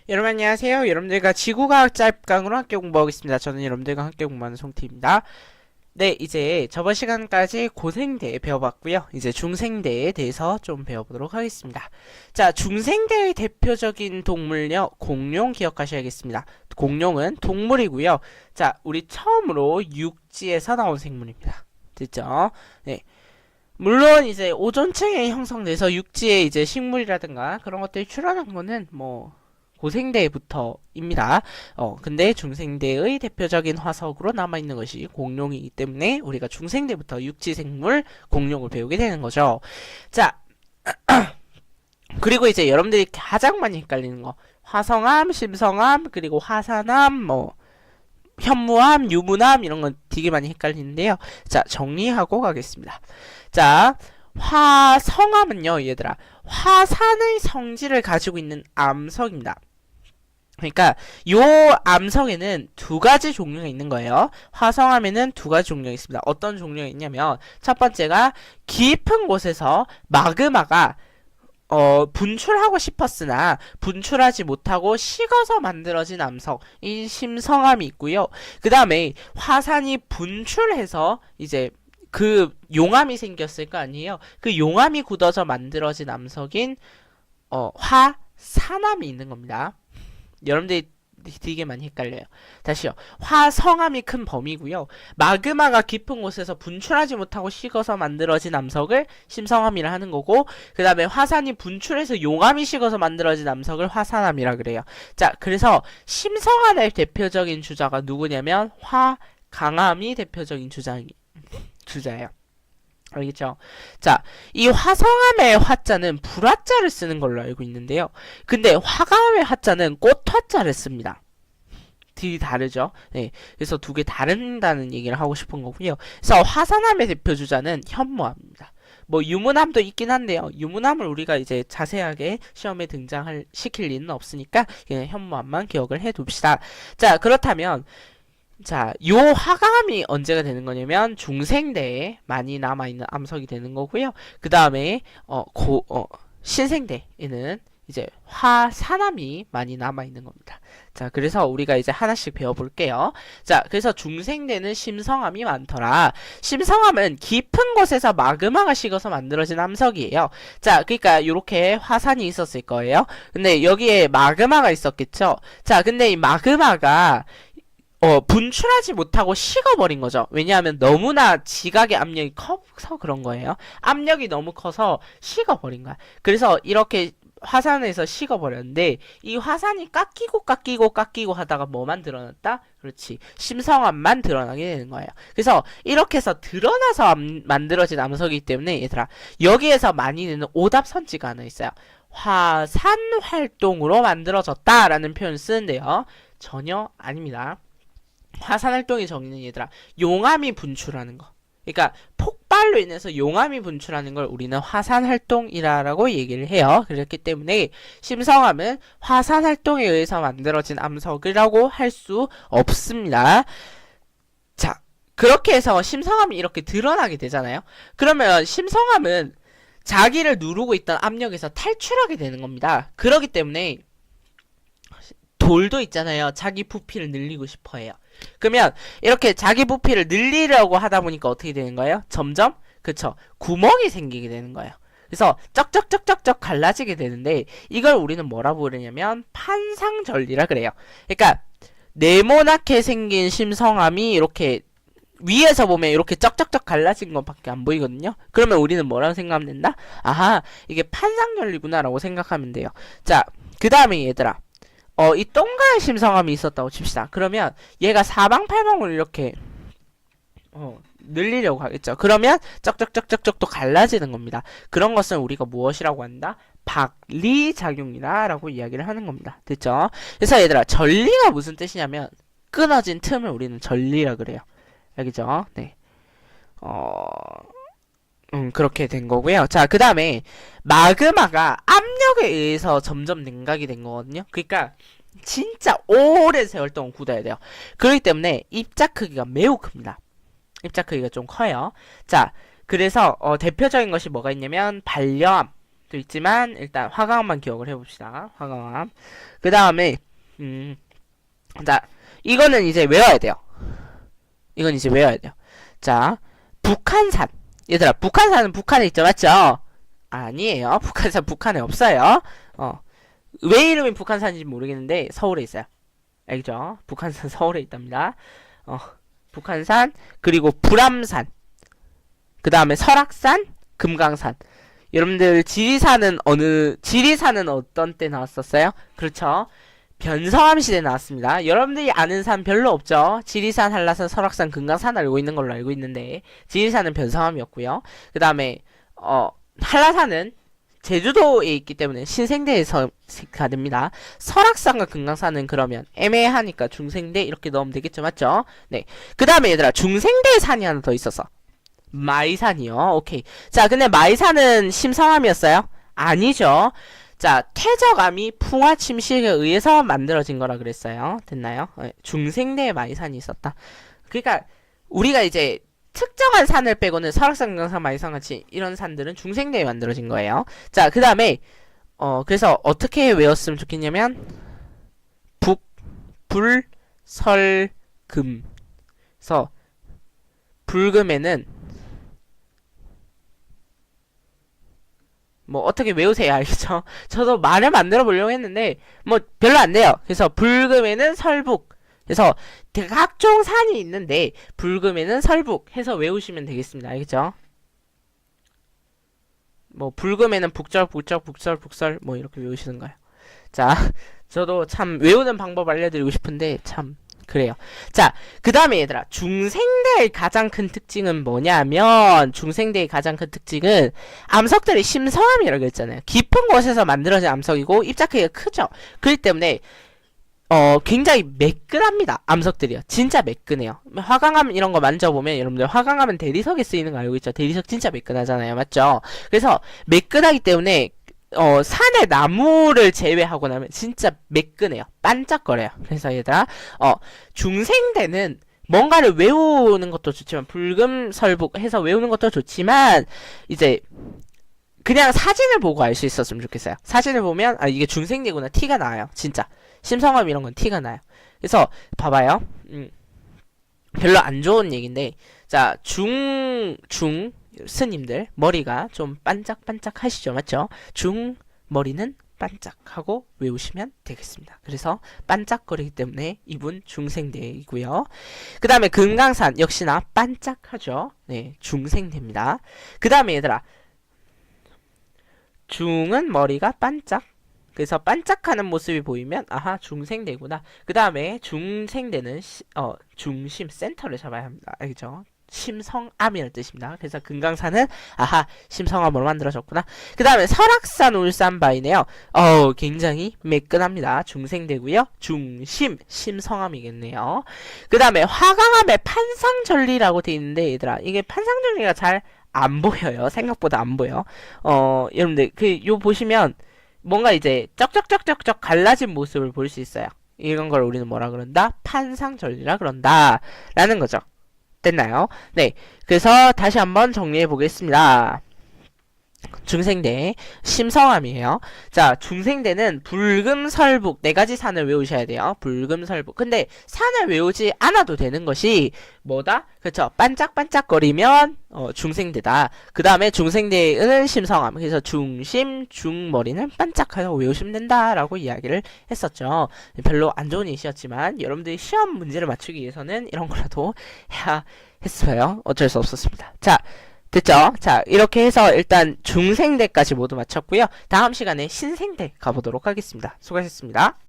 여러분 안녕하세요. 여러분들과 지구과학 짤강으로 함께 공부하겠습니다. 저는 여러분들과 함께 공부하는 송티입니다. 네, 이제 저번 시간까지 고생대 배워봤고요. 이제 중생대에 대해서 좀 배워보도록 하겠습니다. 자, 중생대의 대표적인 동물요, 공룡 기억하셔야겠습니다. 공룡은 동물이고요. 자, 우리 처음으로 육지에서 나온 생물입니다. 됐죠? 네. 물론 이제 오존층에 형성돼서 육지에 이제 식물이라든가 그런 것들이 출현한 거는 뭐 고생대부터입니다. 근데 중생대의 대표적인 화석으로 남아있는 것이 공룡이기 때문에 우리가 중생대부터 육지생물 공룡을 배우게 되는 거죠. 자, 그리고 이제 여러분들이 가장 많이 헷갈리는 거 화성암, 심성암, 그리고 화산암, 뭐 현무암, 유무암 이런 건 되게 많이 헷갈리는데요. 자, 정리하고 가겠습니다. 자, 화성암은요, 얘들아, 화산의 성질을 가지고 있는 암석입니다. 그러니까 요 암석에는 두 가지 종류가 있는 거예요. 화성암에는 두 가지 종류가 있습니다. 어떤 종류가 있냐면 첫 번째가 깊은 곳에서 마그마가 분출하고 싶었으나 분출하지 못하고 식어서 만들어진 암석, 이 심성암이 있고요. 그 다음에 화산이 분출해서 이제 그 용암이 생겼을 거 아니에요. 그 용암이 굳어져 만들어진 암석인 화산암이 있는 겁니다. 여러분들이 되게 많이 헷갈려요. 다시요. 화성암이 큰 범위고요. 마그마가 깊은 곳에서 분출하지 못하고 식어서 만들어진 암석을 심성암이라 하는 거고, 그 다음에 화산이 분출해서 용암이 식어서 만들어진 암석을 화산암이라 그래요. 자, 그래서 심성암의 대표적인 주자가 누구냐면 화강암이 대표적인 주자예요. 알겠죠? 자, 이 화성암의 화자는 불화자를 쓰는 걸로 알고 있는데요. 근데 화강암의 화자는 꽃화자를 씁니다. 되게 다르죠? 네. 그래서 두 개 다른다는 얘기를 하고 싶은 거고요. 그래서 화산암의 대표 주자는 현무암입니다. 뭐 유무암도 있긴 한데요. 유무암을 우리가 이제 자세하게 시험에 시킬 리는 없으니까 그냥 현무암만 기억을 해 둡시다. 자, 그렇다면 자, 요 화강암이 언제가 되는 거냐면 중생대에 많이 남아있는 암석이 되는 거고요. 그 다음에 신생대에는 이제 화산암이 많이 남아있는 겁니다. 자, 그래서 우리가 이제 하나씩 배워볼게요. 자, 그래서 중생대는 심성암이 많더라. 심성암은 깊은 곳에서 마그마가 식어서 만들어진 암석이에요. 자, 그러니까 요렇게 화산이 있었을 거예요. 근데 여기에 마그마가 있었겠죠. 자, 근데 이 마그마가 분출하지 못하고 식어버린 거죠. 왜냐하면 너무나 지각의 압력이 커서 그런 거예요. 압력이 너무 커서 식어버린 거야. 그래서 이렇게 화산에서 식어버렸는데 이 화산이 깎이고 하다가 뭐만 드러났다? 그렇지. 심성암만 드러나게 되는 거예요. 그래서 이렇게 해서 드러나서 만들어진 암석이기 때문에 얘들아, 여기에서 많이 내는 오답선지가 하나 있어요. 화산 활동으로 만들어졌다라는 표현을 쓰는데요. 전혀 아닙니다. 화산 활동의 정의는 얘들아, 용암이 분출하는 거. 그러니까 폭발로 인해서 용암이 분출하는 걸 우리는 화산 활동이라고 얘기를 해요. 그렇기 때문에 심성암은 화산 활동에 의해서 만들어진 암석이라고 할 수 없습니다. 자, 그렇게 해서 심성암이 이렇게 드러나게 되잖아요. 그러면 심성암은 자기를 누르고 있던 압력에서 탈출하게 되는 겁니다. 그렇기 때문에 돌도 있잖아요. 자기 부피를 늘리고 싶어 해요. 그러면 이렇게 자기 부피를 늘리려고 하다 보니까 어떻게 되는 거예요? 점점 그쵸, 구멍이 생기게 되는 거예요. 그래서 쩍쩍쩍쩍쩍 갈라지게 되는데 이걸 우리는 뭐라고 부르냐면 판상절리라 그래요. 그러니까 네모나게 생긴 심성암이 이렇게 위에서 보면 이렇게 쩍쩍쩍 갈라진 것밖에 안 보이거든요. 그러면 우리는 뭐라고 생각하면 된다? 아하, 이게 판상절리구나 라고 생각하면 돼요. 자, 그 다음에 얘들아, 이 동그란 심성암이 있었다고 칩시다. 그러면 얘가 사방팔방으로 이렇게 늘리려고 하겠죠. 그러면 쩍쩍쩍쩍쩍 또 갈라지는 겁니다. 그런 것은 우리가 무엇이라고 한다? 박리작용이다 라고 이야기를 하는 겁니다. 됐죠? 그래서 얘들아, 전리가 무슨 뜻이냐면 끊어진 틈을 우리는 전리라 그래요. 알겠죠? 네. 그렇게 된 거고요. 자, 그 다음에 마그마가 압력에 의해서 점점 냉각이 된 거거든요. 그러니까 진짜 오랜 세월 동안 굳어야 돼요. 그렇기 때문에 입자 크기가 매우 큽니다. 입자 크기가 좀 커요. 자, 그래서 대표적인 것이 뭐가 있냐면 반려암, 또 있지만 일단 화강암만 기억을 해봅시다. 화강암. 그 다음에 자 이거는 이제 외워야 돼요. 이건 이제 외워야 돼요. 자 북한산. 얘들아 북한산은 북한에 있죠, 맞죠? 아니에요. 북한산 북한에 없어요. 왜 이름이 북한산인지 모르겠는데 서울에 있어요. 알겠죠? 북한산 서울에 있답니다. 북한산, 그리고 불암산, 그 다음에 설악산, 금강산. 여러분들 지리산은 어떤 때 나왔었어요? 그렇죠. 변성암 시대에 나왔습니다. 여러분들이 아는 산 별로 없죠? 지리산, 한라산, 설악산, 금강산 알고 있는 걸로 알고 있는데 지리산은 변성암이었고요. 그 다음에 한라산은 제주도에 있기 때문에 신생대에서 가됩니다. 설악산과 금강산은 그러면 애매하니까 중생대 이렇게 넣으면 되겠죠, 맞죠? 네. 그 다음에 얘들아 중생대에 산이 하나 더 있었어. 마이산이요. 오케이. 자, 근데 마이산은 심성암이었어요? 아니죠. 자, 퇴적암이 풍화 침식에 의해서 만들어진 거라 그랬어요. 됐나요? 중생대에 마이산이 있었다. 그러니까 우리가 이제 특정한 산을 빼고는 설악산, 금강산, 마이산 같이 이런 산들은 중생대에 만들어진 거예요. 자, 그 다음에 그래서 어떻게 외웠으면 좋겠냐면 북, 불, 설, 금. 그래서 불금에는 뭐 어떻게 외우세요, 알겠죠? 저도 말을 만들어 보려고 했는데 뭐 별로 안 돼요. 그래서 불금에는 설북. 그래서 각종 산이 있는데 불금에는 설북 해서 외우시면 되겠습니다. 알겠죠? 뭐 불금에는 북절, 북절, 북설, 북설 뭐 이렇게 외우시는 거예요. 자, 저도 참 외우는 방법 알려드리고 싶은데 참 그래요. 자, 그 다음에 얘들아 중생대의 가장 큰 특징은 뭐냐면 중생대의 가장 큰 특징은 암석들이 심성암이라고 했잖아요. 깊은 곳에서 만들어진 암석이고 입자 크기가 크죠. 그렇기 때문에 굉장히 매끈합니다. 암석들이요. 진짜 매끈해요. 화강암 이런 거 만져보면 여러분들 화강암은 대리석에 쓰이는 거 알고 있죠? 대리석 진짜 매끈하잖아요. 맞죠? 그래서 매끈하기 때문에 산의 나무를 제외하고 나면 진짜 매끈해요. 반짝거려요. 그래서 얘들아 중생대는 뭔가를 외우는 것도 좋지만 불금설북 해서 외우는 것도 좋지만 이제 그냥 사진을 보고 알 수 있었으면 좋겠어요. 사진을 보면 이게 중생대구나 티가 나요. 진짜 심성암 이런 건 티가 나요. 그래서 봐봐요. 별로 안 좋은 얘기인데 자 스님들 머리가 좀 반짝반짝 하시죠, 맞죠? 머리는 반짝하고 외우시면 되겠습니다. 그래서 반짝거리기 때문에 이분 중생대이고요. 그 다음에 금강산 역시나 반짝하죠. 네, 중생대입니다. 그 다음에 얘들아 중은 머리가 반짝. 그래서 반짝하는 모습이 보이면 아하 중생대구나. 그 다음에 중생대는 중심 센터를 잡아야 합니다. 알겠죠? 심성암이라는 뜻입니다. 그래서 금강산은 아하 심성암으로 만들어졌구나. 그 다음에 설악산 울산바위네요. 굉장히 매끈합니다. 중생대고요. 중심 심성암이겠네요. 그 다음에 화강암의 판상절리라고 되어 있는데 얘들아 이게 판상절리가 잘 안 보여요. 생각보다 안 보여. 여러분들 요 보시면 뭔가 이제 쩍쩍쩍쩍쩍 갈라진 모습을 볼 수 있어요. 이런 걸 우리는 뭐라 그런다? 판상절리라 그런다 라는 거죠. 됐나요? 네. 그래서 다시 한번 정리해 보겠습니다. 중생대 심성암이에요. 자, 중생대는 불금설북 네 가지 산을 외우셔야 돼요. 불금설북. 근데 산을 외우지 않아도 되는 것이 뭐다? 그렇죠. 반짝반짝거리면 중생대다. 그 다음에 중생대는 심성암. 그래서 중심, 중머리는 반짝하여 외우시면 된다라고 이야기를 했었죠. 별로 안 좋은 예시였지만 여러분들이 시험 문제를 맞추기 위해서는 이런 거라도 해야 했어요. 어쩔 수 없었습니다. 자, 됐죠? 자, 이렇게 해서 일단 중생대까지 모두 마쳤고요. 다음 시간에 신생대 가보도록 하겠습니다. 수고하셨습니다.